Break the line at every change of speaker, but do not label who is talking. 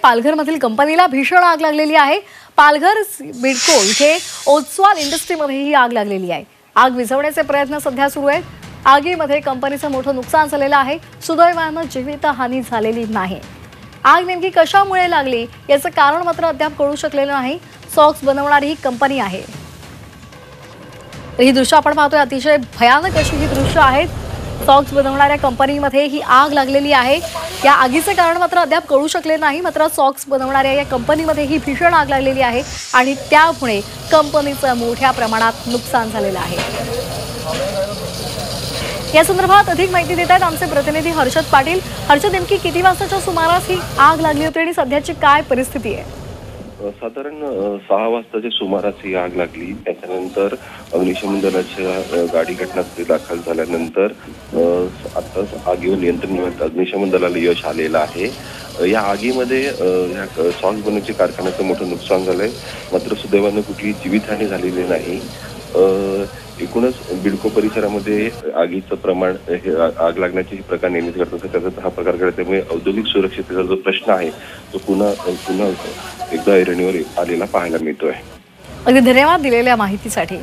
पालघरमधील कंपनीला भीषण आग लागलेली आहे। पालघर बिडको इथे ओस्वाल इंडस्ट्रीमध्ये ही आग लागलेली आहे। आग विझवण्याचे प्रयत्न सध्या सुरू आहेत। आगीमध्ये कंपनीचं मोठं नुकसान झालेलं आहे। सुदैवानं जीवितहानी झालेली नाही। आग नेमकी कशामुळे लागली याचं कारण मात्र अद्याप कळू शकलेलं नाही। सॉक्स बनवणारी ही कंपनी आहे। ही दृश्य आपण पाहतोय, अतिशय भयानक अशी ही दृश्य आहेत। सॉक्स बनवणाऱ्या कंपनीमध्ये ही आग लागलेली आहे। या आगीचे कारण मात्र अद्याप कळू शकले नाही। मात्र सॉक्स बनवणाऱ्या या कंपनीमध्ये ही भीषण आग लागलेली आहे आणि त्यामुळे कंपनीचं मोठ्या प्रमाणात नुकसान झालेलं आहे। या संदर्भात अधिक माहिती देत आहेत आमचे प्रतिनिधी हर्षद पाटील। हर्षद, नेमकी किती वाजताच्या सुमारास ही आग लागली होती आणि सध्याची काय परिस्थिती आहे?
साधारण 6 वाजताच्या सुमारास ही आग लागली। त्याच्यानंतर अग्निशमन दलाच्या गाडी घटनास्थळी दाखल झाल्यानंतर आता आगीवर नियंत्रण मिळवण्यात अग्निशमन दलाला यश आलेलं आहे। या आगीमध्ये या सॉक्स बनवण्याच्या कारखान्याचं मोठं नुकसान झालंय, मात्र सुदैवानं कुठलीही जीवितहानी झालेली नाही। एकूणच बिडको परिसरामध्ये आगीचं प्रमाण आग लागण्याचे प्रकार नेहमीच घडत असतात। त्याचा हा प्रकार घडला, त्यामुळे औद्योगिक सुरक्षिततेचा जो प्रश्न आहे तो पुन्हा एकदा ऐरणीवर आलेला पाहायला मिळतोय।
अगदी धन्यवाद दिलेल्या माहितीसाठी।